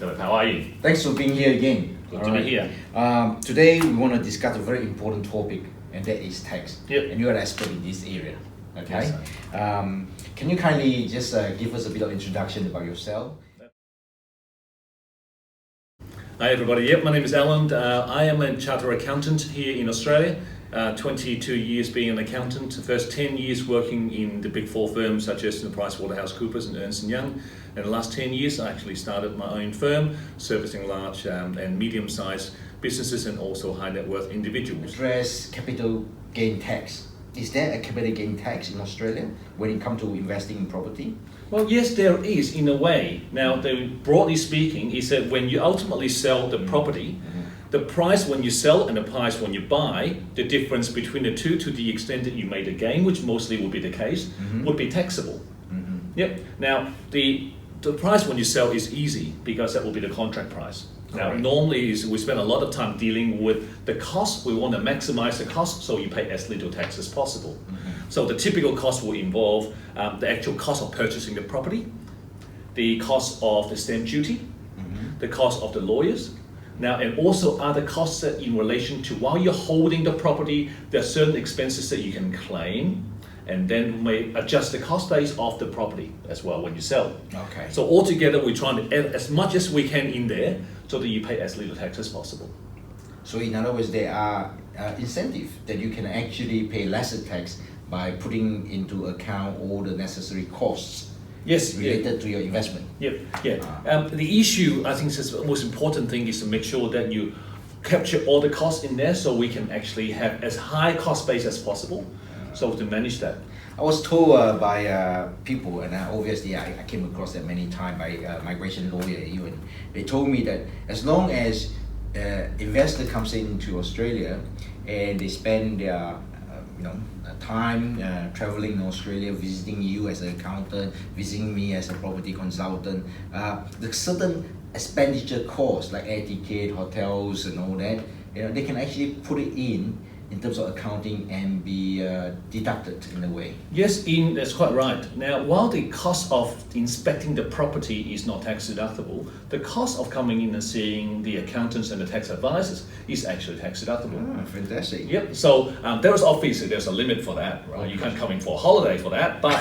Philip. How are you? Thanks for being here again. Good to be here. Today we want to discuss a very important topic, and that is tax. Yep. And you're an expert in this area. Okay. Yes, can you kindly just give us a bit of introduction about yourself? Hi everybody. Yep, my name is Alan. I am a chartered accountant here in Australia. 22 years being an accountant. The first 10 years working in the big four firms such as PricewaterhouseCoopers and Ernst & Young. And the last 10 years I actually started my own firm servicing large and medium-sized businesses and also high net worth individuals. Address capital gain tax. Is there a capital gain tax in Australia when it comes to investing in property? Well, yes, there is in a way. Now, broadly speaking, is that when you ultimately sell the property, the price when you sell and the price when you buy, the difference between the two, to the extent that you made a gain, which mostly will be the case, would be taxable. Yep. Now, the price when you sell is easy because that will be the contract price. Now, normally we spend a lot of time dealing with the cost. We want to maximize the cost, so you pay as little tax as possible. So the typical cost will involve the actual cost of purchasing the property, the cost of the stamp duty, the cost of the lawyers. Now, and also other costs that in relation to while you're holding the property, there are certain expenses that you can claim, and then may adjust the cost base of the property as well when you sell. Okay. So altogether, we're trying to add as much as we can in there so that you pay as little tax as possible. So in other words, there are incentives that you can actually pay lesser tax by putting into account all the necessary costs. Yes, related to your investment. Yep, yeah. The issue, I think, is the most important thing is to make sure that you capture all the costs in there so we can actually have as high cost base as possible, so to manage that. I was told by people, and obviously I came across that many times by migration lawyer even. They told me that as long as investor comes into Australia and they spend their time traveling in Australia, visiting you as an accountant, visiting me as a property consultant, the certain expenditure costs like air ticket, hotels and all that, they can actually put it in terms of accounting and be deducted in a way. Yes, that's quite right. Now, while the cost of inspecting the property is not tax deductible, the cost of coming in and seeing the accountants and the tax advisors is actually tax deductible. Ah, fantastic. Yep. So there's a limit for that, right? Okay. You can't come in for a holiday for that, but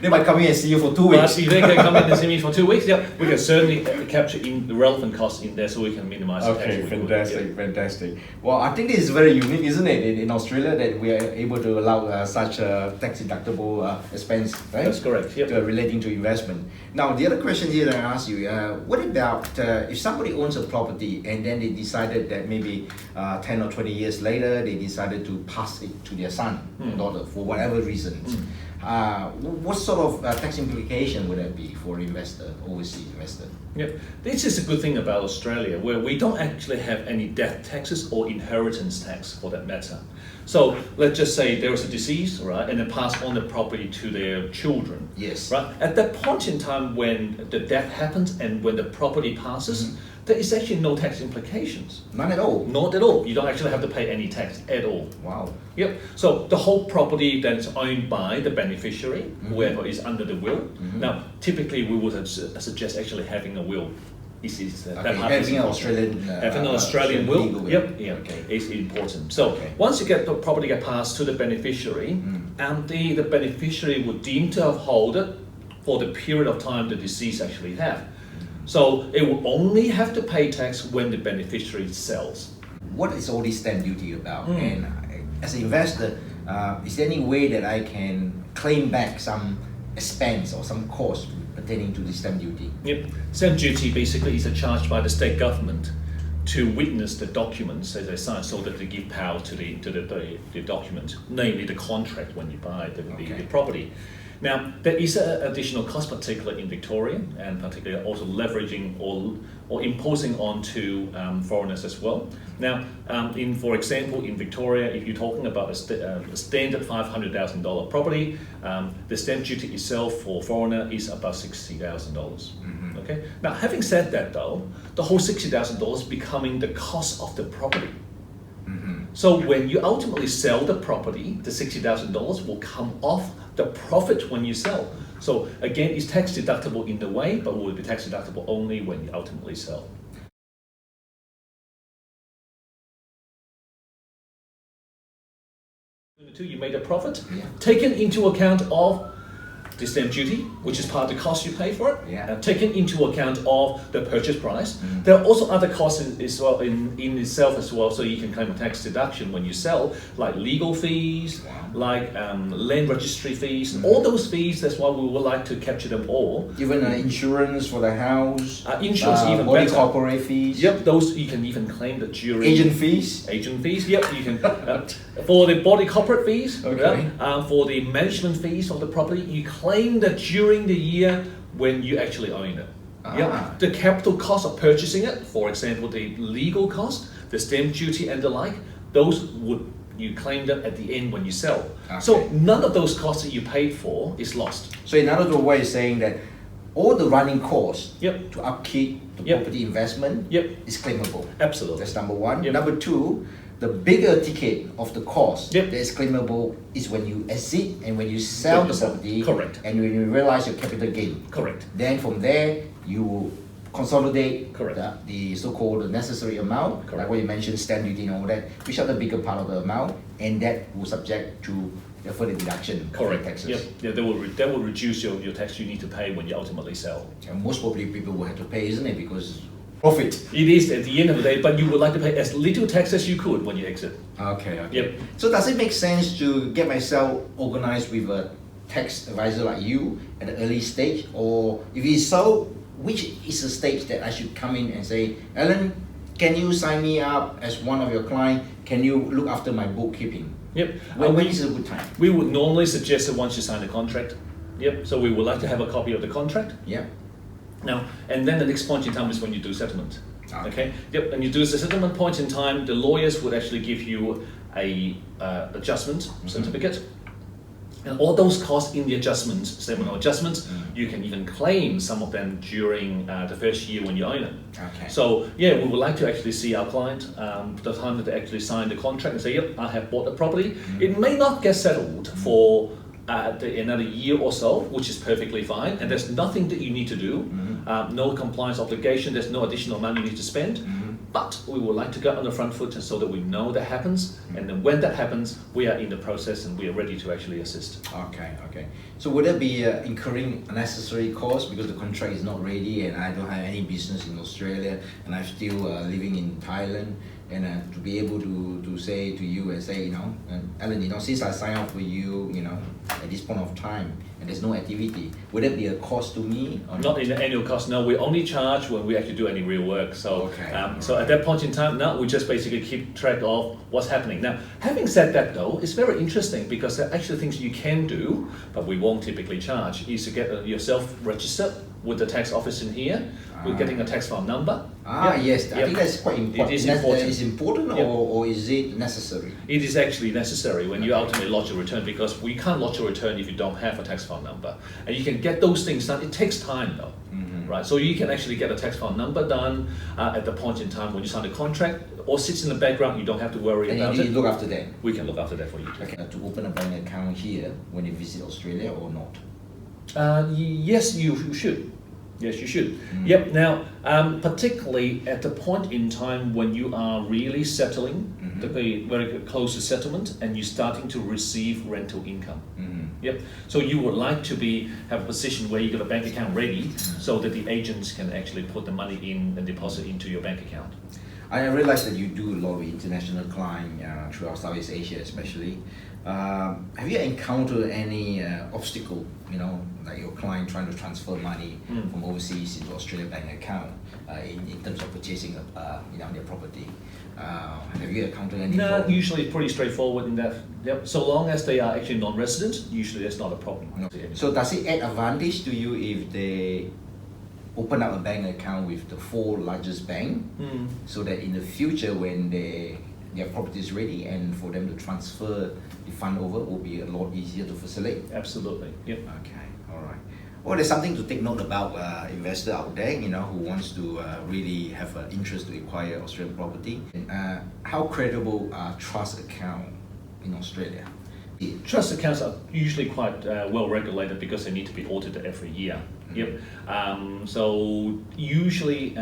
they might come in and see you for 2 weeks. But if they can come in and see me for 2 weeks, we can certainly capture in the relevant costs in there so we can minimize the tax. Okay, fantastic. Well, I think this is very unique, isn't it, in Australia, that we are able to allow such a tax deductible expense, right? That's correct. Yep. Relating to investment. Now, the other question here that I ask you, what about if somebody owns a property and then they decided that maybe 10 or 20 years later they decided to pass it to their son or daughter for whatever reasons? What sort of tax implication would that be for investor, overseas investor? Yep. This is a good thing about Australia, where we don't actually have any death taxes or inheritance tax for that matter. So let's just say there was a disease, right, and they pass on the property to their children. Yes. Right. At that point in time when the death happens and when the property passes, there is actually no tax implications. None at all? Not at all. You don't actually have to pay any tax at all. Wow. Yep. So the whole property then is owned by the beneficiary, whoever is under the will. Now, typically we would suggest actually having a will. Having an Australian will. Yep. Yeah. Okay. Is important. So once you get the property passed to the beneficiary, and the beneficiary would deem to have held it for the period of time the deceased actually have. So it will only have to pay tax when the beneficiary sells. What is all this stamp duty about? And as an investor, is there any way that I can claim back some expense or some cost pertaining to the stamp duty? Yep. Stamp duty basically is a charge by the state government to witness the documents as they sign, so that they give power to the document, namely the contract when you buy the property. Now, there is an additional cost, particularly in Victoria, and particularly also leveraging or imposing onto foreigners as well. Now, for example, in Victoria, if you're talking about a standard $500,000 property, the stamp duty itself for foreigner is about $60,000. Okay. Now, having said that, though, the whole $60,000 becoming the cost of the property. So when you ultimately sell the property, the $60,000 will come off the profit when you sell. So again, it's tax deductible in the way, but will be tax deductible only when you ultimately sell. You made a profit, taken into account of the stamp duty, which is part of the cost you pay for it, taken into account of the purchase price. There are also other costs as well in itself as well, so you can claim a tax deduction when you sell, like legal fees, like land registry fees, all those fees. That's why we would like to capture them all. Even insurance for the house, insurance even body better. corporate fees. Yep, those you can even claim that during agent fees. Agent fees. Yep, you can for the body corporate fees. Okay. For the management fees of the property, you claim that during the year when you actually own it. Yep. The capital cost of purchasing it, for example, the legal cost, the stamp duty and the like, those would you claim them at the end when you sell. Okay. So none of those costs that you paid for is lost. So in other words, you're saying that all the running costs to upkeep the property investment is claimable. Absolutely. That's number one. Number two, the bigger ticket of the cost that is claimable is when you exit and when you sell the property. Correct. And when you realize your capital gain. Correct. Then from there, you consolidate Correct. the so-called necessary amount, Correct. like what you mentioned, stamp duty and all that, which are the bigger part of the amount, and that will subject to the further deduction of your taxes. Yeah, that will reduce your tax you need to pay when you ultimately sell. And most probably people will have to pay, isn't it? Because profit. It is at the end of the day, but you would like to pay as little tax as you could when you exit. Okay. Yep. So does it make sense to get myself organized with a tax advisor like you at an early stage, or if it's so, which is the stage that I should come in and say, Alan, can you sign me up as one of your clients? Can you look after my bookkeeping? Yep. When is a good time? We would normally suggest that once you sign the contract. Yep. So we would like to have a copy of the contract. Yeah. Now, and then the next point in time is when you do settlement. Okay. Yep. And you do the settlement point in time, the lawyers would actually give you a adjustment certificate. And all those costs in the adjustment, statement of adjustments, you can even claim some of them during the first year when you own it. Okay. So yeah, we would like to actually see our client the time that they actually sign the contract and say, yep, I have bought the property. It may not get settled for another year or so, which is perfectly fine, and there's nothing that you need to do, no compliance obligation, there's no additional money you need to spend, but we would like to get on the front foot so that we know that happens, and then when that happens, we are in the process and we are ready to actually assist. Okay. So would there be incurring unnecessary costs because the contract is not ready and I don't have any business in Australia and I'm still living in Thailand, and to be able to say to you and say, Alan, since I signed up for you, at this point of time, and there's no activity, would that be a cost to me? Or not in the annual cost, no. We only charge when we actually do any real work. So, so at that point in time, now we just basically keep track of what's happening. Now, having said that, though, it's very interesting because there are actually things you can do, but we won't typically charge. Is to get yourself registered with the tax office in here. We're getting a tax file number. Yes, I think that's quite important. It is important. Is important or is it necessary? It is actually necessary when you ultimately lodge a return, because we can't lodge a return if you don't have a tax file number. And you can get those things done. It takes time though, right? So you can actually get a tax file number done at the point in time when you sign the contract, or sits in the background. You don't have to worry about it. You look after that. We can look after that for you too. Okay. To open a bank account here when you visit Australia or not? Yes, you should. Yes, you should. Yep. Now, particularly at the point in time when you are really settling, very close to settlement, and you're starting to receive rental income. Yep. So you would like to have a position where you got a bank account ready, so that the agents can actually put the money in and deposit into your bank account. I realize that you do a lot of international clients throughout Southeast Asia, especially. Have you encountered any obstacle, like your client trying to transfer money from overseas into Australian bank account in terms of purchasing their property? Have you encountered any? No, problem? usually it's pretty straightforward in that. Yep. So long as they are actually non-resident, usually that's not a problem. No. So does it add advantage to you if they open up a bank account with the 4 largest bank, so that in the future when their property is ready and for them to transfer the fund over will be a lot easier to facilitate? Absolutely. Yep. Okay. All right. Well, there's something to take note about investor out there, who wants to really have an interest to acquire Australian property. How credible are trust accounts in Australia? Trust accounts are usually quite well regulated because they need to be audited every year. Yep. So usually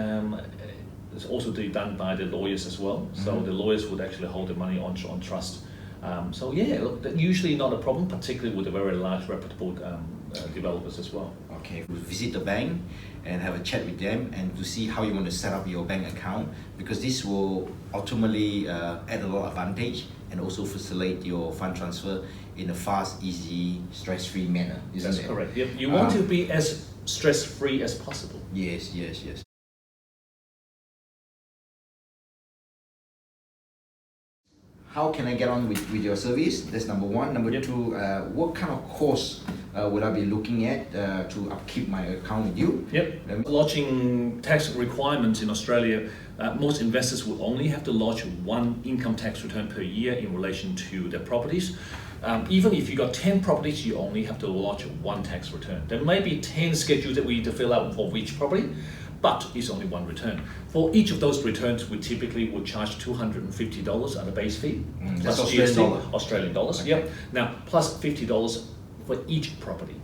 it's also done by the lawyers as well. So the lawyers would actually hold the money on trust. So yeah, look, usually not a problem, particularly with the very large reputable developers as well. Okay, visit the bank and have a chat with them and to see how you want to set up your bank account, because this will ultimately add a lot of advantage and also facilitate your fund transfer in a fast, easy, stress-free manner. That's correct. Yep. You want to be as stress-free as possible. Yes. How can I get on with your service? That's number one. Number two, what kind of course would I be looking at to upkeep my account with you? Yep. Lodging tax requirements in Australia, most investors will only have to lodge one income tax return per year in relation to their properties. Even if you got 10 properties, you only have to lodge one tax return. There may be 10 schedules that we need to fill out for each property, but it's only one return. For each of those returns, we typically would charge $250 at a base fee. That's Australian dollar. Australian dollars, Okay. yep. Now, plus $50 for each property.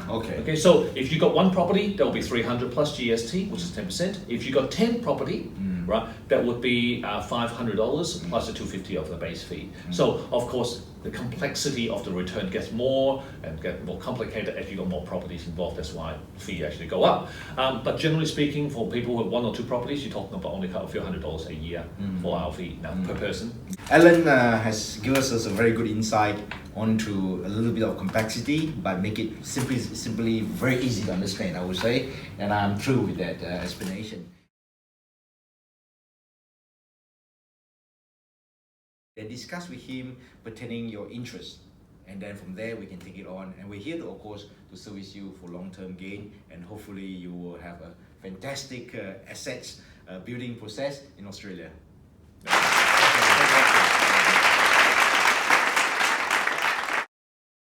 Okay. Okay, so if you got one property, that will be 300 plus GST, which is 10%. If you got 10 property, right, that would be $500 plus the 250 of the base fee. So of course, the complexity of the return gets more complicated as you got more properties involved. That's why the fee actually go up. But generally speaking, for people with one or two properties, you're talking about only a few $100 a year for our fee now per person. Alan has given us a very good insight onto a little bit of complexity, but make it simply very easy to understand, I would say, and I'm thrilled with that explanation. Then discuss with him pertaining your interest, and then from there we can take it on, and we're here to, of course, to service you for long-term gain, and hopefully you will have a fantastic assets building process in Australia.